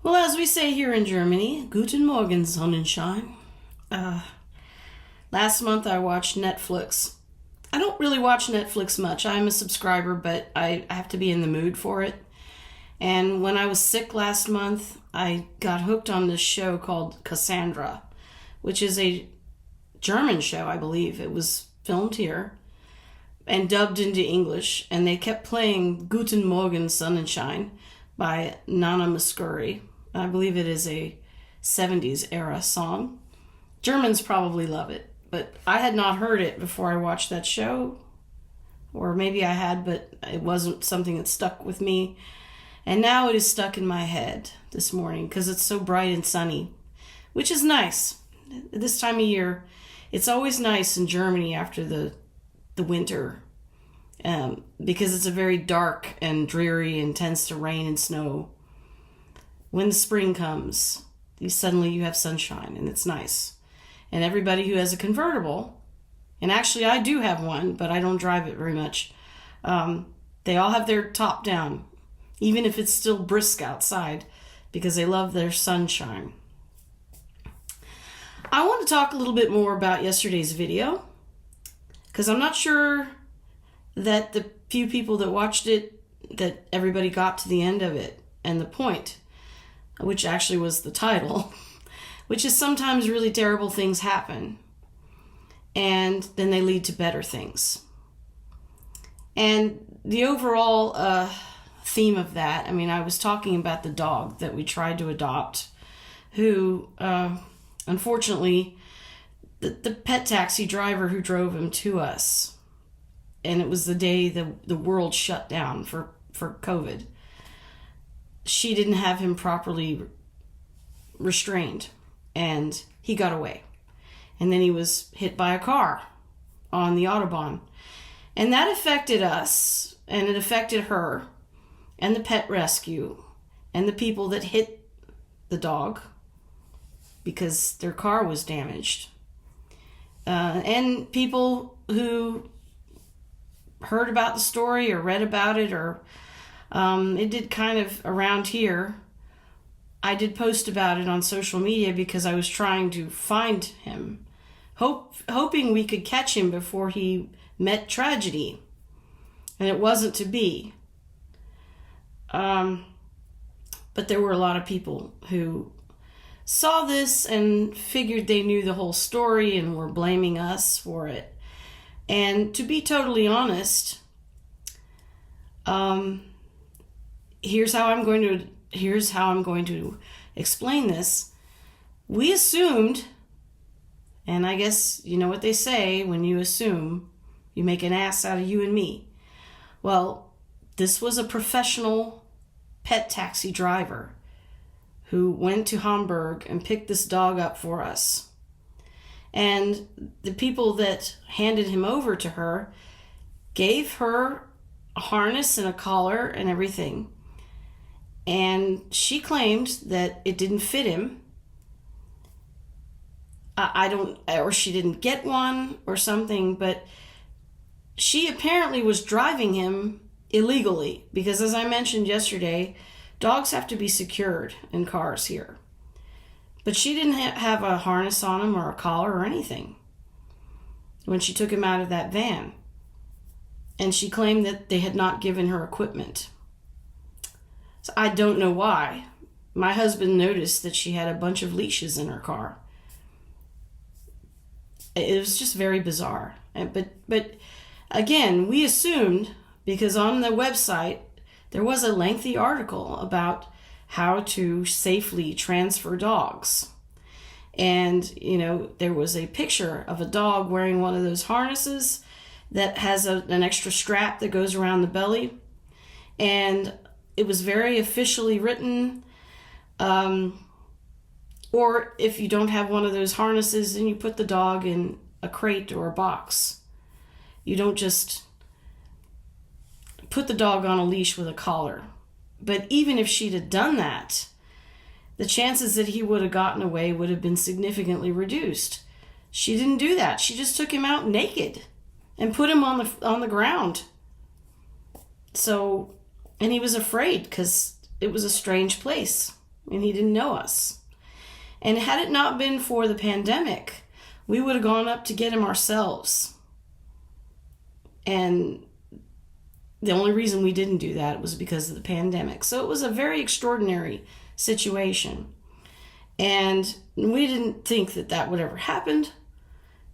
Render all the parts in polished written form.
Well, as we say here in Germany, Guten Morgen, Sonnenschein. Last month I watched Netflix. I don't really watch Netflix much. I'm a subscriber, but I have to be in the mood for it. And when I was sick last month, I got hooked on this show called Cassandra, which is a German show, I believe. It was filmed here and dubbed into English, and they kept playing Guten Morgen, Sonnenschein by Nana Muscuri. I believe it is a 70s era song. Germans probably love it, but I had not heard it before I watched that show. Or maybe I had, but it wasn't something that stuck with me. And now it is stuck in my head this morning because it's so bright and sunny, which is nice. This time of year, it's always nice in Germany after the winter because it's a very dark and dreary and tends to rain and snow. When the spring comes, suddenly you have sunshine and it's nice. And everybody who has a convertible, and actually I do have one, but I don't drive it very much, they all have their top down, even if it's still brisk outside, because they love their sunshine. I want to talk a little bit more about yesterday's video, because I'm not sure that the few people that watched it, that everybody got to the end of it and the point, which actually was the title, which is sometimes really terrible things happen and then they lead to better things. And the overall theme of that, I was talking about the dog that we tried to adopt, who unfortunately the pet taxi driver who drove him to us, and it was the day the world shut down for COVID, she didn't have him properly restrained and he got away. And then he was hit by a car on the Autobahn. And that affected us, and it affected her and the pet rescue and the people that hit the dog because their car was damaged. And people who heard about the story or read about it, or it did kind of around here. I did post about it on social media because I was trying to find him, hoping we could catch him before he met tragedy. And it wasn't to be. But there were a lot of people who saw this and figured they knew the whole story and were blaming us for it. And to be totally honest, here's how I'm going to explain this. We assumed, and I guess you know what they say, when you assume, you make an ass out of you and me. Well, this was a professional pet taxi driver who went to Hamburg and picked this dog up for us. And the people that handed him over to her gave her a harness and a collar and everything. And she claimed that it didn't fit him. Or she didn't get one or something, but she apparently was driving him illegally because, as I mentioned yesterday, dogs have to be secured in cars here. But she didn't have a harness on him or a collar or anything when she took him out of that van. And she claimed that they had not given her equipment. So I don't know why. My husband noticed that she had a bunch of leashes in her car. It was just very bizarre. But again, we assumed, because on the website there was a lengthy article about how to safely transfer dogs. And, there was a picture of a dog wearing one of those harnesses that has an extra strap that goes around the belly. And it was very officially written. Or if you don't have one of those harnesses, then you put the dog in a crate or a box. You don't just put the dog on a leash with a collar. But even if she'd have done that, the chances that he would have gotten away would have been significantly reduced. She didn't do that. She just took him out naked and put him on the ground. So, and he was afraid because it was a strange place. and he didn't know us. And had it not been for the pandemic, we would have gone up to get him ourselves. And the only reason we didn't do that was because of the pandemic. So it was a very extraordinary situation. And we didn't think that that would ever happen.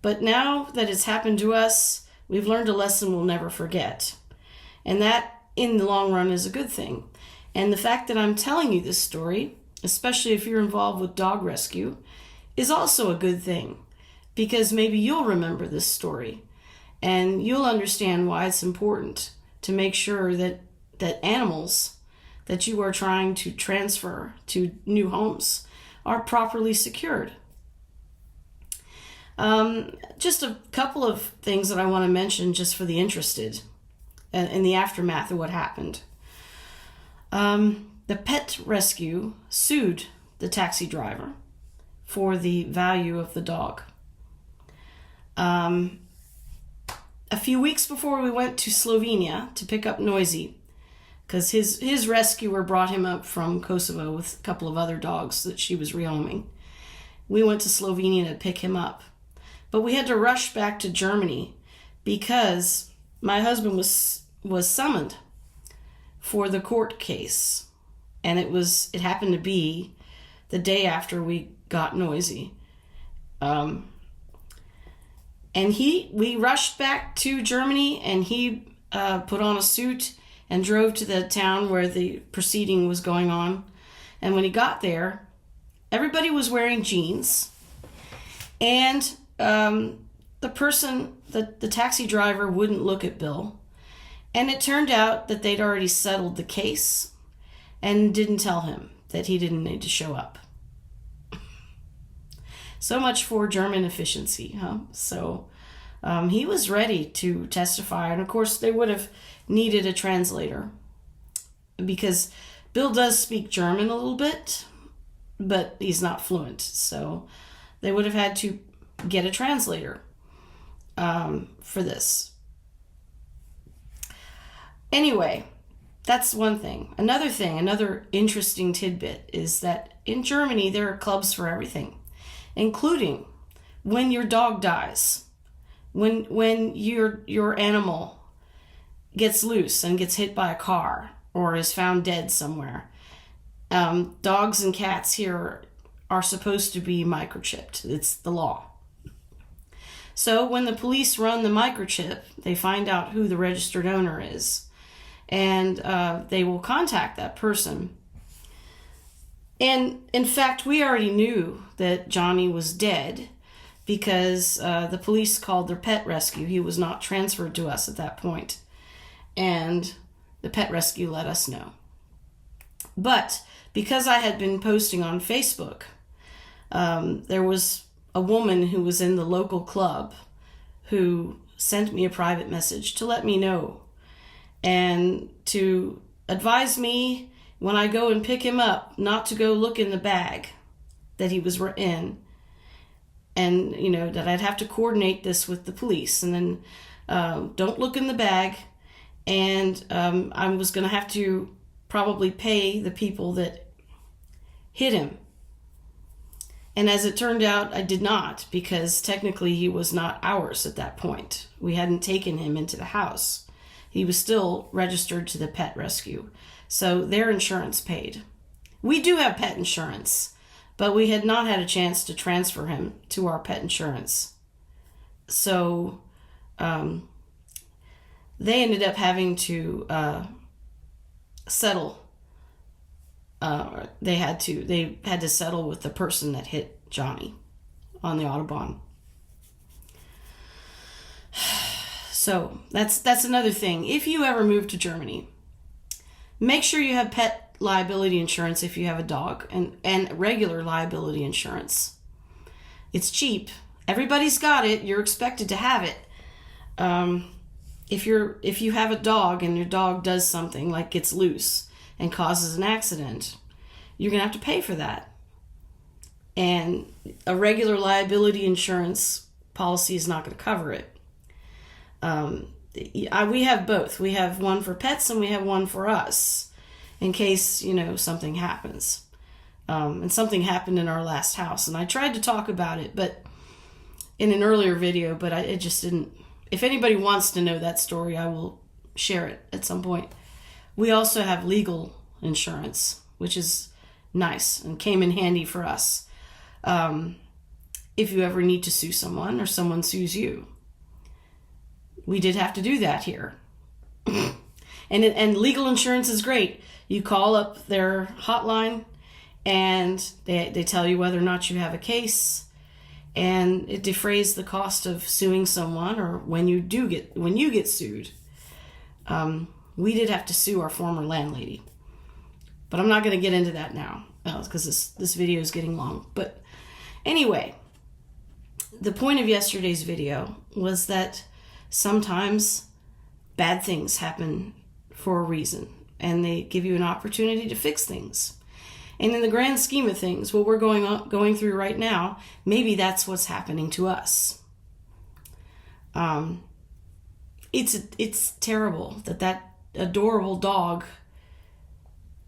But now that it's happened to us, we've learned a lesson we'll never forget. And that, in the long run, is a good thing. And the fact that I'm telling you this story, especially if you're involved with dog rescue, is also a good thing. Because maybe you'll remember this story. And you'll understand why it's important to make sure that animals that you are trying to transfer to new homes are properly secured. Just a couple of things that I want to mention just for the interested in the aftermath of what happened. The pet rescue sued the taxi driver for the value of the dog. A few weeks before we went to Slovenia to pick up Noisy, because his rescuer brought him up from Kosovo with a couple of other dogs that she was rehoming. We went to Slovenia to pick him up. But we had to rush back to Germany because my husband was summoned for the court case. And it happened to be the day after we got Noisy. And we rushed back to Germany, and he put on a suit and drove to the town where the proceeding was going on. And when he got there, everybody was wearing jeans. And the taxi driver wouldn't look at Bill. And it turned out that they'd already settled the case and didn't tell him that he didn't need to show up. So much for German efficiency, huh? So he was ready to testify. And of course, they would have needed a translator because Bill does speak German a little bit, but he's not fluent. So they would have had to get a translator for this. Anyway, that's one thing. Another interesting tidbit is that in Germany, there are clubs for everything, including when your dog dies, when your animal gets loose and gets hit by a car or is found dead somewhere. Dogs and cats here are supposed to be microchipped. It's the law. So when the police run the microchip, they find out who the registered owner is, and they will contact that person. And in fact, we already knew that Jonny was dead because the police called their pet rescue. He was not transferred to us at that point. And the pet rescue let us know. But because I had been posting on Facebook, there was a woman who was in the local club who sent me a private message to let me know and to advise me when I go and pick him up not to go look in the bag that he was in, and that I'd have to coordinate this with the police, and then don't look in the bag, and I was going to have to probably pay the people that hit him. And as it turned out, I did not, because technically he was not ours at that point. We hadn't taken him into the house. He was still registered to the pet rescue. So their insurance paid. We do have pet insurance, but we had not had a chance to transfer him to our pet insurance. So they ended up having to settle. They had to settle with the person that hit Jonny on the Autobahn. So that's another thing. If you ever move to Germany, make sure you have pet liability insurance if you have a dog, and regular liability insurance. It's cheap. Everybody's got it. You're expected to have it. If you have a dog and your dog does something like gets loose and causes an accident, you're going to have to pay for that. And a regular liability insurance policy is not going to cover it. We have both. We have one for pets and we have one for us in case, something happens. And something happened in our last house. And I tried to talk about it, but in an earlier video, but it just didn't. If anybody wants to know that story, I will share it at some point. We also have legal insurance, which is nice and came in handy for us. If you ever need to sue someone or someone sues you. We did have to do that here. And legal insurance is great. You call up their hotline and they tell you whether or not you have a case, and it defrays the cost of suing someone, or when you get sued. We did have to sue our former landlady, but I'm not going to get into that now because this video is getting long. But anyway, the point of yesterday's video was that sometimes bad things happen for a reason, and they give you an opportunity to fix things. And in the grand scheme of things, what we're going through right now, maybe that's what's happening to us. It's terrible that adorable dog,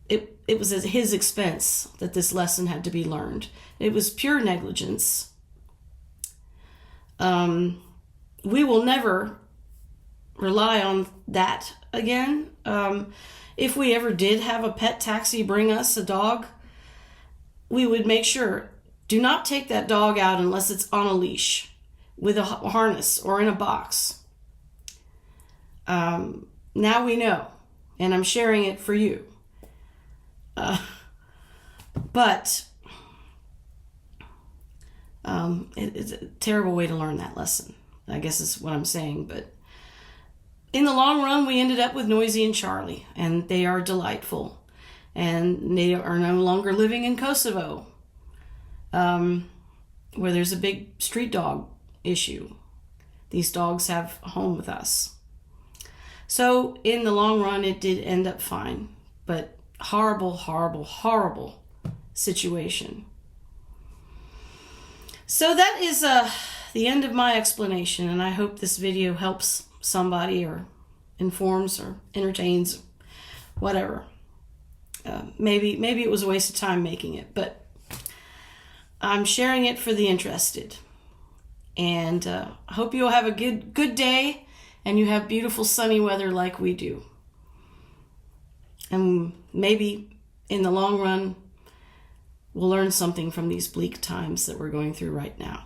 it was at his expense that this lesson had to be learned. It was pure negligence. We will never rely on that again. If we ever did have a pet taxi bring us a dog, we would make sure, do not take that dog out unless it's on a leash with a harness or in a box. Now we know, and I'm sharing it for you. But it's a terrible way to learn that lesson, I guess is what I'm saying. But in the long run, we ended up with Noisy and Charlie, and they are delightful. And they are no longer living in Kosovo, where there's a big street dog issue. These dogs have a home with us. So in the long run, it did end up fine, but horrible, horrible, horrible situation. So that is the end of my explanation, and I hope this video helps somebody or informs or entertains, whatever. Maybe it was a waste of time making it, but I'm sharing it for the interested. And I hope you'll have a good day, and you have beautiful sunny weather like we do. And maybe in the long run, we'll learn something from these bleak times that we're going through right now.